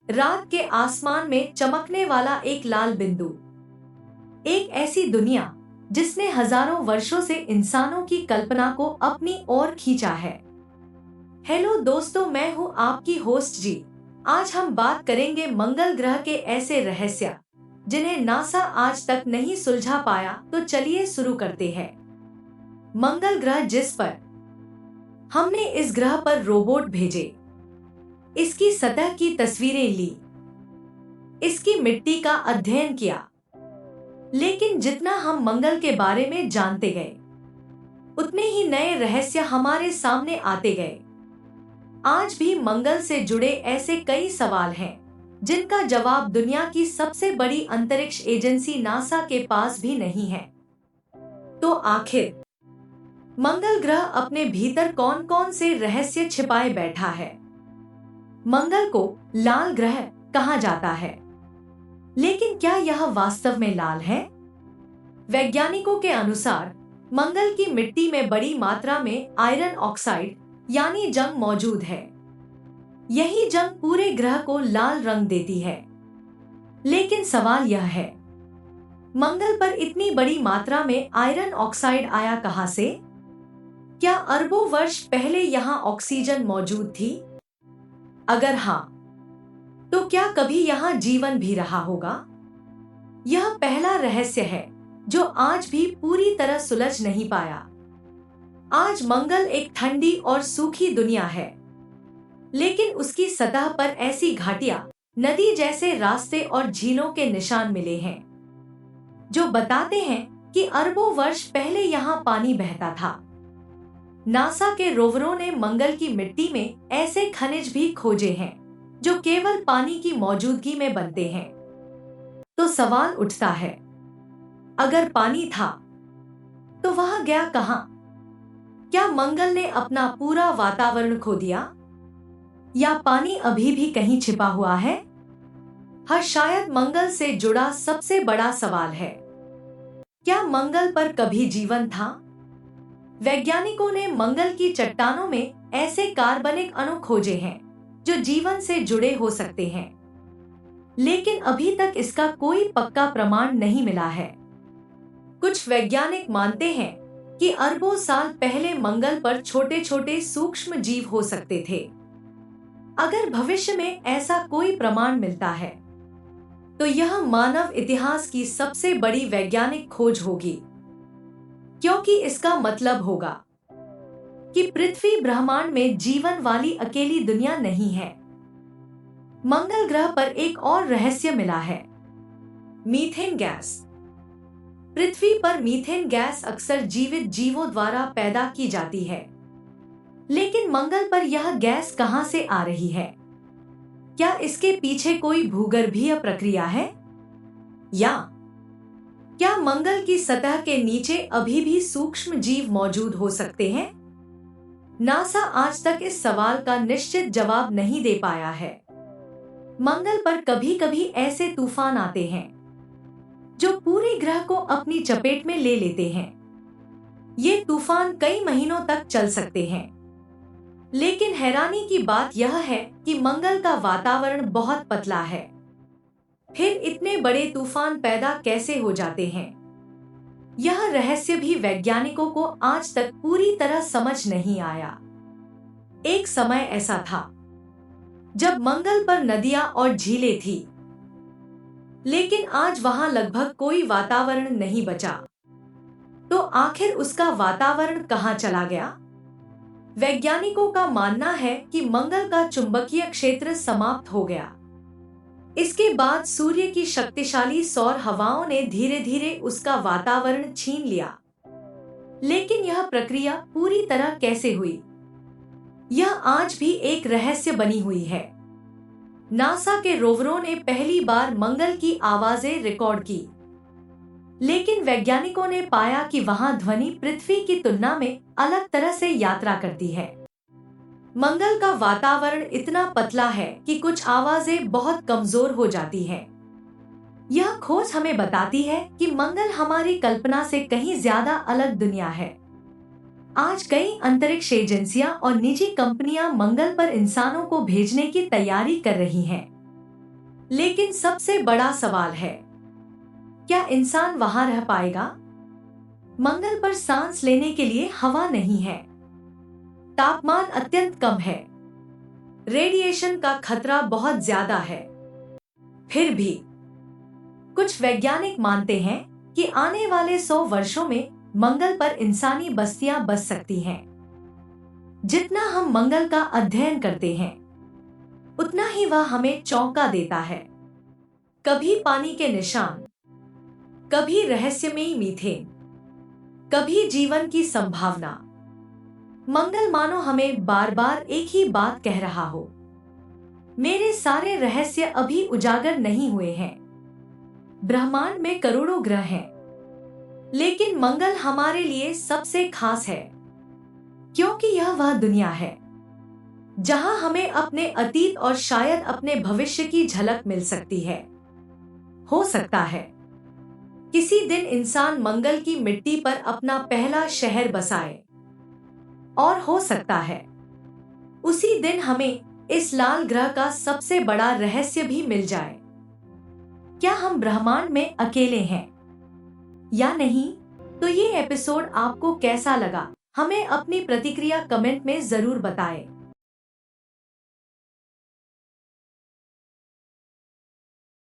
रात के आसमान में चमकने वाला एक लाल बिंदु। एक ऐसी दुनिया जिसने हजारों वर्षों से इंसानों की कल्पना को अपनी ओर खींचा है। हेलो दोस्तों, मैं हूँ आपकी होस्ट जी। आज हम बात करेंगे मंगल ग्रह के ऐसे रहस्य जिन्हें नासा आज तक नहीं सुलझा पाया। तो चलिए शुरू करते हैं। मंगल ग्रह, जिस पर हमने इस ग्रह पर रोबोट भेजे, इसकी सतह की तस्वीरें ली, इसकी मिट्टी का अध्ययन किया, लेकिन जितना हम मंगल के बारे में जानते गए, उतने ही नए रहस्य हमारे सामने आते गए। आज भी मंगल से जुड़े ऐसे कई सवाल हैं जिनका जवाब दुनिया की सबसे बड़ी अंतरिक्ष एजेंसी नासा के पास भी नहीं है। तो आखिर मंगल ग्रह अपने भीतर कौन कौन से रहस्य छिपाए बैठा है? मंगल को लाल ग्रह कहा जाता है, लेकिन क्या यह वास्तव में लाल है? वैज्ञानिकों के अनुसार मंगल की मिट्टी में बड़ी मात्रा में आयरन ऑक्साइड यानी जंग मौजूद है। यही जंग पूरे ग्रह को लाल रंग देती है। लेकिन सवाल यह है, मंगल पर इतनी बड़ी मात्रा में आयरन ऑक्साइड आया कहां से? क्या अरबों वर्ष पहले यहां ऑक्सीजन मौजूद थी? अगर हाँ, तो क्या कभी यहां जीवन भी रहा होगा? यह पहला रहस्य है जो आज भी पूरी तरह सुलझ नहीं पाया। आज मंगल एक ठंडी और सूखी दुनिया है, लेकिन उसकी सतह पर ऐसी घाटियां, नदी जैसे रास्ते और झीलों के निशान मिले हैं जो बताते हैं कि अरबों वर्ष पहले यहाँ पानी बहता था। नासा के रोवरों ने मंगल की मिट्टी में ऐसे खनिज भी खोजे हैं जो केवल पानी की मौजूदगी में बनते हैं। तो सवाल उठता है, अगर पानी था तो वह गया कहां? क्या मंगल ने अपना पूरा वातावरण खो दिया, या पानी अभी भी कहीं छिपा हुआ है? हाँ, शायद मंगल से जुड़ा सबसे बड़ा सवाल है, क्या मंगल पर कभी जीवन था? वैज्ञानिकों ने मंगल की चट्टानों में ऐसे कार्बनिक अणु खोजे हैं जो जीवन से जुड़े हो सकते हैं, लेकिन अभी तक इसका कोई पक्का प्रमाण नहीं मिला है। कुछ वैज्ञानिक मानते हैं कि अरबों साल पहले मंगल पर छोटे छोटे सूक्ष्म जीव हो सकते थे। अगर भविष्य में ऐसा कोई प्रमाण मिलता है, तो यह मानव इतिहास की सबसे बड़ी वैज्ञानिक खोज होगी, क्योंकि इसका मतलब होगा कि पृथ्वी ब्रह्मांड में जीवन वाली अकेली दुनिया नहीं है। मंगल ग्रह पर एक और रहस्य मिला है, मीथेन गैस। पृथ्वी पर मीथेन गैस अक्सर जीवित जीवों द्वारा पैदा की जाती है, लेकिन मंगल पर यह गैस कहां से आ रही है? क्या इसके पीछे कोई भूगर्भीय प्रक्रिया है, या क्या मंगल की सतह के नीचे अभी भी सूक्ष्म जीव मौजूद हो सकते हैं? नासा आज तक इस सवाल का निश्चित जवाब नहीं दे पाया है। मंगल पर कभी कभी ऐसे तूफान आते हैं जो पूरे ग्रह को अपनी चपेट में ले लेते हैं। ये तूफान कई महीनों तक चल सकते हैं, लेकिन हैरानी की बात यह है कि मंगल का वातावरण बहुत पतला है। फिर इतने बड़े तूफान पैदा कैसे हो जाते हैं? यह रहस्य भी वैज्ञानिकों को आज तक पूरी तरह समझ नहीं आया। एक समय ऐसा था जब मंगल पर नदियां और झीलें थी, लेकिन आज वहां लगभग कोई वातावरण नहीं बचा। तो आखिर उसका वातावरण कहां चला गया? वैज्ञानिकों का मानना है कि मंगल का चुंबकीय क्षेत्र समाप्त हो गया। इसके बाद सूर्य की शक्तिशाली सौर हवाओं ने धीरे धीरे उसका वातावरण छीन लिया। लेकिन यह प्रक्रिया पूरी तरह कैसे हुई, यह आज भी एक रहस्य बनी हुई है। नासा के रोवरों ने पहली बार मंगल की आवाजें रिकॉर्ड की, लेकिन वैज्ञानिकों ने पाया कि वहां ध्वनि पृथ्वी की तुलना में अलग तरह से यात्रा करती है। मंगल का वातावरण इतना पतला है कि कुछ आवाजें बहुत कमजोर हो जाती हैं। यह खोज हमें बताती है कि मंगल हमारी कल्पना से कहीं ज्यादा अलग दुनिया है। आज कई अंतरिक्ष एजेंसियां और निजी कंपनियां मंगल पर इंसानों को भेजने की तैयारी कर रही हैं। लेकिन सबसे बड़ा सवाल है, क्या इंसान वहां रह पाएगा? मंगल पर सांस लेने के लिए हवा नहीं है, तापमान अत्यंत कम है, रेडिएशन का खतरा बहुत ज्यादा है। फिर भी कुछ वैज्ञानिक मानते हैं कि आने वाले 100 वर्षों में मंगल पर इंसानी बस्तियां बस सकती हैं। जितना हम मंगल का अध्ययन करते हैं, उतना ही वह हमें चौंका देता है। कभी पानी के निशान, कभी रहस्यमयी मीथेन, कभी जीवन की संभावना। मंगल मानो हमें बार बार एक ही बात कह रहा हो, मेरे सारे रहस्य अभी उजागर नहीं हुए हैं। ब्रह्मांड में करोड़ों ग्रह हैं, लेकिन मंगल हमारे लिए सबसे खास है, क्योंकि यह वह दुनिया है जहां हमें अपने अतीत और शायद अपने भविष्य की झलक मिल सकती है। हो सकता है किसी दिन इंसान मंगल की मिट्टी पर अपना पहला शहर बसाए, और हो सकता है उसी दिन हमें इस लाल ग्रह का सबसे बड़ा रहस्य भी मिल जाए। क्या हम ब्रह्मांड में अकेले हैं या नहीं? तो ये एपिसोड आपको कैसा लगा? हमें अपनी प्रतिक्रिया कमेंट में जरूर बताएं।